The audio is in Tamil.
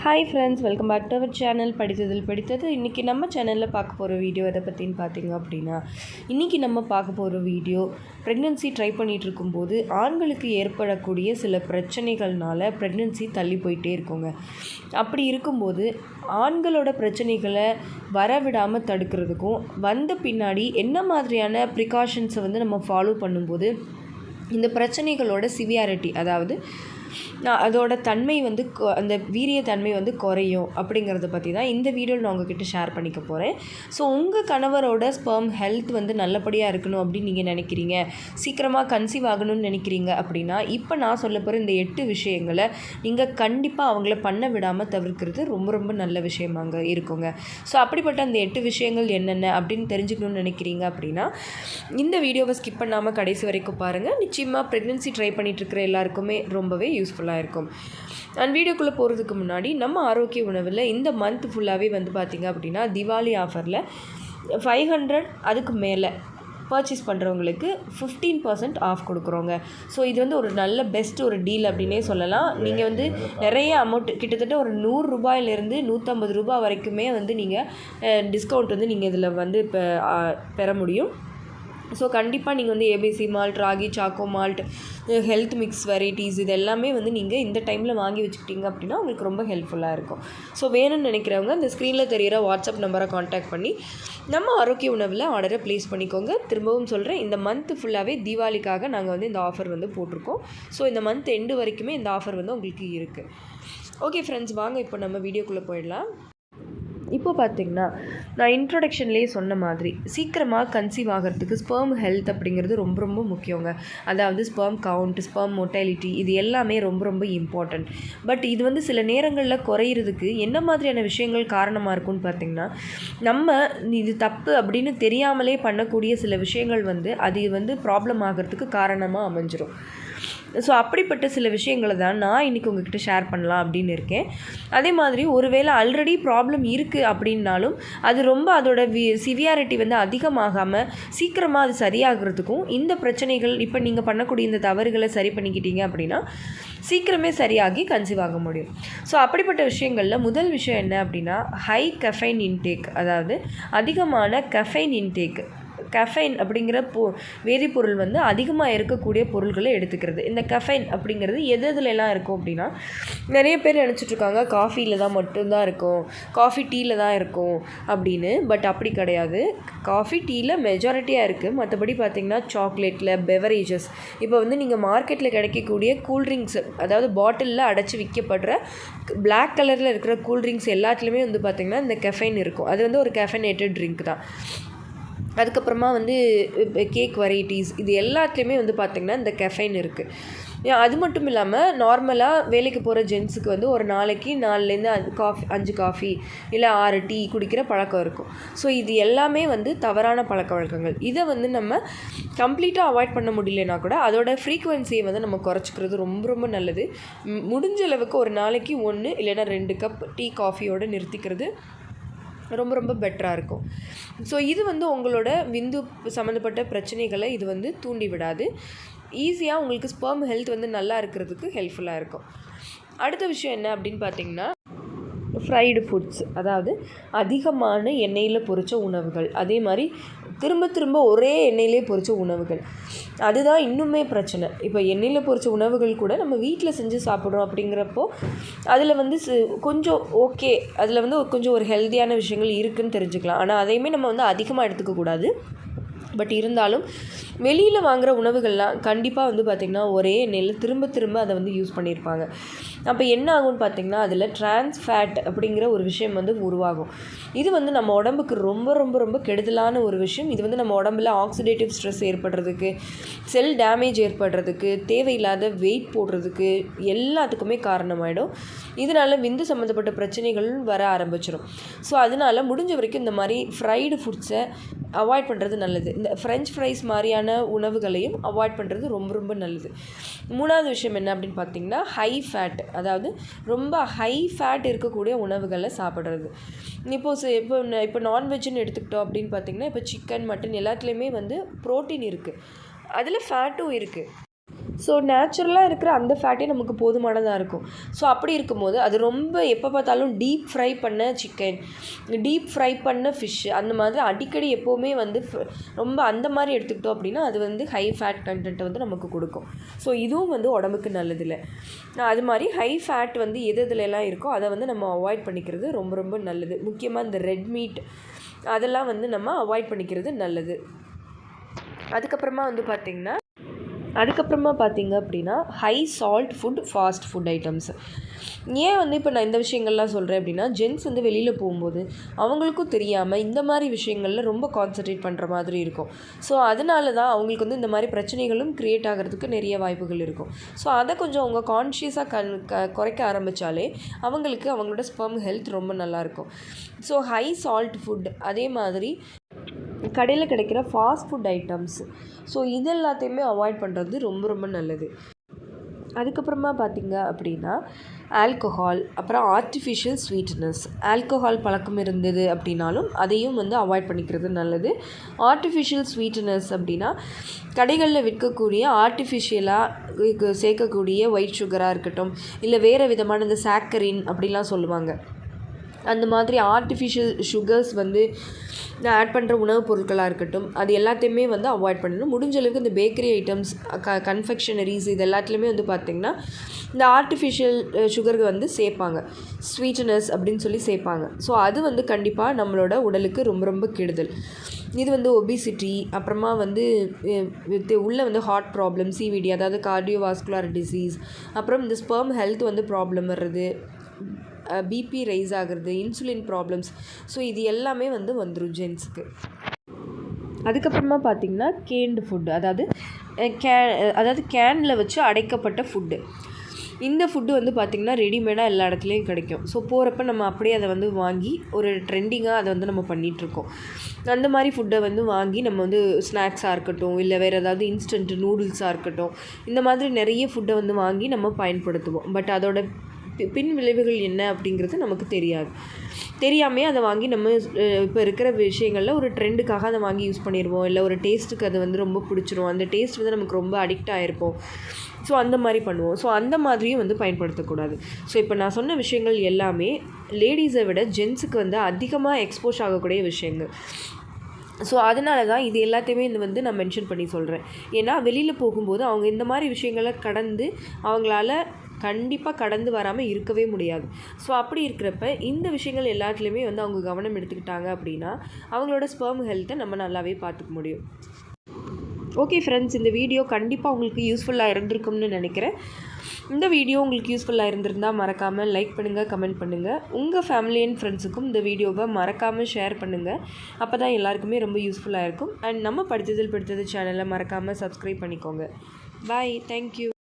Hi friends, welcome back to our channel படித்ததில் படித்தது. இன்றைக்கி நம்ம சேனலில் பார்க்க போகிற வீடியோ எதை பற்றின்னு பார்த்தீங்க அப்படின்னா, இன்றைக்கி நம்ம பார்க்க போகிற வீடியோ ப்ரெக்னென்சி ட்ரை பண்ணிகிட்டு இருக்கும்போது ஆண்களுக்கு ஏற்படக்கூடிய சில பிரச்சனைகள்னால ப்ரெக்னென்சி தள்ளி போயிட்டே இருக்குங்க. அப்படி இருக்கும்போது ஆண்களோட பிரச்சனைகளை வரவிடாமல் தடுக்கிறதுக்கும் வந்த பின்னாடி என்ன மாதிரியான ப்ரிகாஷன்ஸை நம்ம ஃபாலோ பண்ணும்போது இந்த பிரச்சனைகளோட சிவியாரிட்டி, அதாவது அதோட தன்மை அந்த வீரிய தன்மை குறையும் அப்படிங்கிறத பற்றி தான் இந்த வீடியோவில் நான் உங்ககிட்ட ஷேர் பண்ணிக்க போகிறேன். ஸோ உங்கள் கணவரோட ஸ்பெர்ம் ஹெல்த் நல்லபடியாக இருக்கணும் அப்படின்னு நீங்கள் நினைக்கிறீங்க, சீக்கிரமாக கன்சீவ் ஆகணும்னு நினைக்கிறீங்க அப்படின்னா இப்போ நான் சொல்ல போகிற இந்த 8 விஷயங்களை நீங்கள் கண்டிப்பாக அவங்கள பண்ண விடாமல் தவிர்க்கிறது ரொம்ப ரொம்ப நல்ல விஷயமாக இருக்குங்க. ஸோ அப்படிப்பட்ட அந்த 8 விஷயங்கள் என்னென்ன அப்படின்னு தெரிஞ்சுக்கணும்னு நினைக்கிறீங்க அப்படின்னா இந்த வீடியோவை ஸ்கிப் பண்ணாமல் கடைசி வரைக்கும் பாருங்கள். நிச்சயமாக ப்ரெக்னென்சி ட்ரை பண்ணிகிட்ருக்கிற எல்லாருக்குமே ரொம்பவே யூஸ்ஃபுல்லாக இருக்கும். அண்ட் வீடியோக்குள்ளே போகிறதுக்கு முன்னாடி நம்ம ஆரோக்கிய உணவில் இந்த மந்த் ஃபுல்லாகவே பார்த்திங்க அப்படின்னா தீபாவளி ஆஃபரில் 500 அதுக்கு மேலே பர்ச்சேஸ் பண்ணுறவங்களுக்கு 15% ஆஃப் கொடுக்குறோங்க. ஸோ இது ஒரு நல்ல பெஸ்ட் ஒரு டீல் அப்படின்னே சொல்லலாம். நீங்கள் நிறைய அமௌண்ட், கிட்டத்தட்ட ஒரு 100 ரூபாயிலிருந்து 150 ரூபாய் வரைக்குமே நீங்கள் டிஸ்கவுண்ட் நீங்கள் இதில் இப்போ பெற முடியும். ஸோ கண்டிப்பாக நீங்கள் ABC malt, ragi choco malt, health mix varieties இது எல்லாமே நீங்கள் இந்த டைமில் வாங்கி வச்சுக்கிட்டீங்க அப்படின்னா உங்களுக்கு ரொம்ப ஹெல்ப்ஃபுல்லாக இருக்கும். ஸோ வேணும்னு நினைக்கிறவங்க இந்த ஸ்க்ரீனில் தெரிகிற வாட்ஸ்அப் நம்பரை காண்டாக்ட் பண்ணி நம்ம ஆரோக்கிய உணவில் ஆர்டரை ப்ளேஸ் பண்ணிக்கோங்க. திரும்பவும் சொல்கிறேன், இந்த மந்த் ஃபுல்லாகவே தீபாவளிக்காக நாங்கள் இந்த ஆஃபர் போட்டிருக்கோம். ஸோ இந்த மந்த் எண்டு வரைக்குமே இந்த ஆஃபர் உங்களுக்கு இருக்குது. ஓகே ஃப்ரெண்ட்ஸ், வாங்க இப்போ நம்ம வீடியோக்குள்ளே போயிடலாம். இப்போ பார்த்திங்கன்னா நான் இன்ட்ரொடக்ஷன்லேயே சொன்ன மாதிரி சீக்கிரமாக கன்சீவ் ஆகிறதுக்கு ஸ்பெர்ம் ஹெல்த் அப்படிங்கிறது ரொம்ப ரொம்ப முக்கியங்க. அதாவது ஸ்பெர்ம் கவுண்ட், ஸ்பெர்ம் மோர்டாலிட்டி இது எல்லாமே ரொம்ப ரொம்ப இம்பார்ட்டண்ட். பட் இது சில நேரங்களில் குறையிறதுக்கு என்ன மாதிரியான விஷயங்கள் காரணமாக இருக்கும்னு பார்த்திங்கன்னா, நம்ம இது தப்பு அப்படின்னு தெரியாமலே பண்ணக்கூடிய சில விஷயங்கள் அது ப்ராப்ளம் ஆகிறதுக்கு காரணமாக அமைஞ்சிரும். ஸோ அப்படிப்பட்ட சில விஷயங்களை தான் நான் இன்றைக்கி உங்கள்கிட்ட ஷேர் பண்ணலாம் அப்படின்னு இருக்கேன். அதே மாதிரி ஒருவேளை ஆல்ரெடி ப்ராப்ளம் இருக்குது அப்படின்னாலும் அது ரொம்ப அதோட சிவியாரிட்டி அதிகமாகாமல் சீக்கிரமாக அது சரியாகிறதுக்கும் இந்த பிரச்சனைகள் இப்போ நீங்கள் பண்ணக்கூடிய இந்த தவறுகளை சரி பண்ணிக்கிட்டீங்க அப்படின்னா சீக்கிரமே சரியாகி கன்சீவ் ஆக முடியும். ஸோ அப்படிப்பட்ட விஷயங்களில் முதல் விஷயம் என்ன அப்படின்னா ஹை கெஃபைன் இன்டேக், அதாவது அதிகமான கெஃபைன் இன்டேக். கெஃபைன் அப்படிங்கிற வேதிப்பொருள் அதிகமாக இருக்கக்கூடிய பொருள்களை எடுத்துக்கிறது. இந்த கெஃபைன் அப்படிங்கிறது எதுலலாம் இருக்கும் அப்படின்னா, நிறைய பேர் நினச்சிட்ருக்காங்க காஃபியில் தான் மட்டும்தான் இருக்கும், காஃபி டீயில் தான் இருக்கும் அப்படின்னு. பட் அப்படி கிடையாது. காஃபி டீயில் மெஜாரிட்டியாக இருக்குது. மற்றபடி பார்த்திங்கன்னா சாக்லேட்டில், பெவரேஜஸ், இப்போ நீங்கள் மார்க்கெட்டில் கிடைக்கக்கூடிய கூல்ட்ரிங்க்ஸ், அதாவது பாட்டிலில் அடைச்சி விற்கப்படுற பிளாக் கலரில் இருக்கிற கூல்ட்ரிங்க்ஸ் எல்லாத்துலேயுமே பார்த்திங்கன்னா இந்த கெஃபைன் இருக்கும். அது ஒரு கெஃபைனேட்டட் ட்ரிங்க் தான். அதுக்கப்புறமா கேக் வெரைட்டிஸ் இது எல்லாத்துலேயுமே பார்த்திங்கன்னா இந்த கெஃபைன் இருக்குது. அது மட்டும் இல்லாமல் நார்மலாக வேலைக்கு போகிற ஜென்ஸுக்கு ஒரு நாளைக்கு 4லேருந்து 5 காஃபி இல்லை 6 டீ குடிக்கிற பழக்கம் இருக்கும். ஸோ இது எல்லாமே தவறான பழக்க வழக்கங்கள். இதை நம்ம கம்ப்ளீட்டாக அவாய்ட் பண்ண முடியலனா கூட அதோட ஃப்ரீக்குவென்சியை நம்ம குறைச்சிக்கிறது ரொம்ப ரொம்ப நல்லது. முடிஞ்ச அளவுக்கு ஒரு நாளைக்கு 1 இல்லைன்னா 2 கப் டீ காஃபியோடு நிறுத்திக்கிறது ரொம்ப ரொம்ப பெட்டராக இருக்கும். ஸோ இது உங்களோட விந்து சம்மந்தப்பட்ட பிரச்சனைகளை இது தூண்டி விடாது. ஈஸியாக உங்களுக்கு ஸ்பெர்ம் ஹெல்த் நல்லா இருக்கிறதுக்கு ஹெல்ப்ஃபுல்லாக இருக்கும். அடுத்த விஷயம் என்ன அப்படின்னு பார்த்தீங்கன்னா ஃப்ரைடு ஃபுட்ஸ், அதாவது அதிகமான எண்ணெயில் பொரித்த உணவுகள், அதே மாதிரி திரும்ப திரும்ப ஒரே எண்ணெயிலே பொரித்த உணவுகள், அதுதான் இன்னுமே பிரச்சனை. இப்போ எண்ணெயில் பொரித்த உணவுகள் கூட நம்ம வீட்டில் செஞ்சு சாப்பிட்றோம் அப்படிங்கிறப்போ அதில் கொஞ்சம் ஓகே, அதில் கொஞ்சம் ஒரு ஹெல்த்தியான விஷயங்கள் இருக்குதுன்னு தெரிஞ்சுக்கலாம். ஆனால் அதையுமே நம்ம அதிகமாக எடுத்துக்கக்கூடாது. பட் இருந்தாலும் வெளியில் வாங்குகிற உணவுகள்லாம் கண்டிப்பாக பார்த்திங்கன்னா ஒரே எண்ணெயில் திரும்ப திரும்ப அதை யூஸ் பண்ணியிருப்பாங்க. அப்போ என்ன ஆகும்னு பார்த்திங்கன்னா அதில் ட்ரான்ஸ் ஃபேட் அப்படிங்கிற ஒரு விஷயம் உருவாகும். இது நம்ம உடம்புக்கு ரொம்ப ரொம்ப ரொம்ப கெடுதலான ஒரு விஷயம். இது நம்ம உடம்புல ஆக்சிடேட்டிவ் ஸ்ட்ரெஸ் ஏற்படுறதுக்கு, செல் டேமேஜ் ஏற்படுறதுக்கு, தேவையில்லாத வெயிட் போடுறதுக்கு எல்லாத்துக்குமே காரணமாயிடும். இதனால் விந்து சம்மந்தப்பட்ட பிரச்சனைகள் வர ஆரம்பிச்சிடும். ஸோ அதனால் முடிஞ்ச வரைக்கும் இந்த மாதிரி ஃப்ரைடு ஃபுட்ஸை அவாய்ட் பண்ணுறது நல்லது. இந்த ஃப்ரெஞ்ச் ஃப்ரைஸ் மாதிரியான உணவுகளையும் அவாய்ட் பண்ணுறது ரொம்ப ரொம்ப நல்லது. மூணாவது விஷயம் என்ன அப்படின்னு பார்த்திங்கன்னா ஹை ஃபேட், அதாவது ரொம்ப ஹை ஃபேட் இருக்கக்கூடிய உணவுகளை சாப்பிட்றது. இப்போ நான்வெஜ்ஜுன்னு எடுத்துக்கிட்டோம் அப்படின்னு பார்த்திங்கன்னா இப்போ சிக்கன், மட்டன் எல்லாத்துலேயுமே ப்ரோட்டீன் இருக்குது, அதில் ஃபேட்டும் இருக்குது. ஸோ நேச்சுரலாக இருக்கிற அந்த ஃபேட்டே நமக்கு போதுமானதாக இருக்கும். ஸோ அப்படி இருக்கும்போது அது ரொம்ப எப்போ பார்த்தாலும் டீப் ஃப்ரை பண்ண சிக்கன், டீப் ஃப்ரை பண்ண ஃபிஷ்ஷு அந்த மாதிரி அடிக்கடி எப்போவுமே வந்து ரொம்ப அந்த மாதிரி எடுத்துக்கிட்டோம் அப்படின்னா அது வந்து ஹை ஃபேட் கண்டென்ட்டை வந்து நமக்கு கொடுக்கும். ஸோ இதுவும் வந்து உடம்புக்கு நல்லதில்லை. அது மாதிரி ஹை ஃபேட் வந்து எதுலலாம் இருக்கோ அதை வந்து நம்ம அவாய்ட் பண்ணிக்கிறது ரொம்ப ரொம்ப நல்லது. முக்கியமாக இந்த ரெட் மீட் அதெல்லாம் வந்து நம்ம அவாய்ட் பண்ணிக்கிறது நல்லது. அதுக்கப்புறமா பார்த்திங்க அப்படின்னா high salt food, fast food items. ஏன் வந்து இப்போ நான் இந்த விஷயங்கள்லாம் சொல்கிறேன் அப்படின்னா, ஜென்ஸ் வந்து வெளியில் போகும்போது அவங்களுக்கும் தெரியாமல் இந்த மாதிரி விஷயங்களில் ரொம்ப கான்சன்ட்ரேட் பண்ணுற மாதிரி இருக்கும். ஸோ அதனால தான் அவங்களுக்கு வந்து இந்த மாதிரி பிரச்சனைகளும் க்ரியேட் ஆகிறதுக்கு நிறைய வாய்ப்புகள் இருக்கும். ஸோ அதை கொஞ்சம் அவங்க கான்ஷியஸாக குறைக்க ஆரம்பித்தாலே அவங்களுக்கு அவங்களோட ஸ்பெர்ம் ஹெல்த் ரொம்ப நல்லாயிருக்கும். ஸோ ஹை சால்ட் ஃபுட், அதே மாதிரி கடையில் கிடைக்கிற ஃபாஸ்ட் ஃபுட் ஐட்டம்ஸ், ஸோ இது எல்லாத்தையுமே அவாய்ட் பண்ணுறது ரொம்ப ரொம்ப நல்லது. அதுக்கப்புறமா பார்த்திங்க அப்படின்னா ஆல்கஹால், அப்புறம் ஆர்டிஃபிஷியல் ஸ்வீட்னஸ். ஆல்கஹால் பழக்கம் இருந்தது அப்படின்னாலும் அதையும் வந்து அவாய்ட் பண்ணிக்கிறது நல்லது. ஆர்டிஃபிஷியல் ஸ்வீட்னஸ் அப்படின்னா கடைகளில் விற்கக்கூடிய ஆர்டிஃபிஷியலாக சேர்க்கக்கூடிய ஒயிட் சுகராக இருக்கட்டும், இல்லை வேறு விதமான இந்த சாக்கரின் அப்படிலாம் சொல்லுவாங்க. அந்த மாதிரி ஆர்டிஃபிஷியல் சுகர்ஸ் வந்து ஆட் பண்ணுற உணவுப் பொருட்களாக இருக்கட்டும், அது எல்லாத்தையுமே வந்து அவாய்ட் பண்ணணும். முடிஞ்ச அளவுக்கு இந்த பேக்கரி ஐட்டம்ஸ், கன்ஃபெக்ஷனரிஸ் இது எல்லாத்துலேயுமே வந்து பார்த்திங்கன்னா இந்த ஆர்டிஃபிஷியல் சுகருக்கு வந்து சேர்ப்பாங்க, ஸ்வீட்னஸ் அப்படின்னு சொல்லி சேர்ப்பாங்க. ஸோ அது வந்து கண்டிப்பாக நம்மளோட உடலுக்கு ரொம்ப ரொம்ப கெடுதல். இது வந்து ஒபிசிட்டி, அப்புறமா வந்து உள்ளே வந்து ஹார்ட் ப்ராப்ளம், சிவிடி அதாவது கார்டியோவாஸ்குலர் டிசீஸ், அப்புறம் இந்த ஸ்பெர்ம் ஹெல்த் வந்து ப்ராப்ளம் வர்றது, பிபி ரைஸ் ஆகிறது, இன்சுலின் ப்ராப்ளம்ஸ். ஸோ இது எல்லாமே வந்து வந்துடும் ஜென்ஸுக்கு. அதுக்கப்புறமா பார்த்திங்கன்னா கேன்டு ஃபுட்டு, அதாவது கேனில் வச்சு அடைக்கப்பட்ட ஃபுட்டு. இந்த ஃபுட்டு வந்து பார்த்திங்கன்னா ரெடிமேடாக எல்லா இடத்துலையும் கிடைக்கும். ஸோ போகிறப்ப நம்ம அப்படியே அதை வந்து வாங்கி ஒரு ட்ரெண்டிங்காக அதை வந்து நம்ம பண்ணிகிட்ருக்கோம். அந்த மாதிரி ஃபுட்டை வந்து வாங்கி நம்ம வந்து ஸ்நாக்ஸாக இருக்கட்டும், இல்லை வேறு ஏதாவது இன்ஸ்டன்ட் நூடுல்ஸாக இருக்கட்டும், இந்த மாதிரி நிறைய ஃபுட்டை வந்து வாங்கி நம்ம பயன்படுத்துவோம். பட் அதோட பின் விளைவுகள் என்ன அப்படிங்கிறது நமக்கு தெரியாமே அதை வாங்கி நம்ம இப்போ இருக்கிற விஷயங்களில் ஒரு ட்ரெண்டுக்காக அதை வாங்கி யூஸ் பண்ணிடுவோம், இல்லை ஒரு டேஸ்ட்டுக்கு அது வந்து ரொம்ப பிடிச்சிரும், அந்த டேஸ்ட் வந்து நமக்கு ரொம்ப அடிக்ட் ஆகிருப்போம். ஸோ அந்த மாதிரி பண்ணுவோம். ஸோ அந்த மாதிரியும் வந்து பயன்படுத்தக்கூடாது. ஸோ இப்போ நான் சொன்ன விஷயங்கள் எல்லாமே லேடிஸை விட ஜென்ஸுக்கு வந்து அதிகமாக எக்ஸ்போஸ் ஆகக்கூடிய விஷயங்கள். ஸோ அதனால தான் இது எல்லாத்தையுமே வந்து நான் மென்ஷன் பண்ணி சொல்கிறேன். ஏன்னா வெளியில் போகும்போது அவங்க இந்த மாதிரி விஷயங்களை அவங்களால கண்டிப்பாக கடந்து வராமல் இருக்கவே முடியாது. ஸோ அப்படி இருக்கிறப்ப இந்த விஷயங்கள் எல்லாத்துலேயுமே வந்து அவங்க கவனம் எடுத்துக்கிட்டாங்க அப்படின்னா அவங்களோட ஸ்பெர்ம் ஹெல்த்தை நம்ம நல்லாவே பார்த்துக்க முடியும். ஓகே ஃப்ரெண்ட்ஸ், இந்த வீடியோ கண்டிப்பாக உங்களுக்கு யூஸ்ஃபுல்லாக இருந்திருக்கும்னு நினைக்கிறேன். இந்த வீடியோ உங்களுக்கு யூஸ்ஃபுல்லாக இருந்திருந்தால் மறக்காமல் லைக் பண்ணுங்கள், கமெண்ட் பண்ணுங்கள். உங்கள் ஃபேமிலி அண்ட் ஃப்ரெண்ட்ஸுக்கும் இந்த வீடியோவை மறக்காமல் ஷேர் பண்ணுங்கள். அப்போ தான் எல்லாருக்குமே ரொம்ப யூஸ்ஃபுல்லாக இருக்கும். அண்ட் நம்ம படித்தது சேனலை மறக்காமல் சப்ஸ்கிரைப் பண்ணிக்கோங்க. பாய், தேங்க்யூ.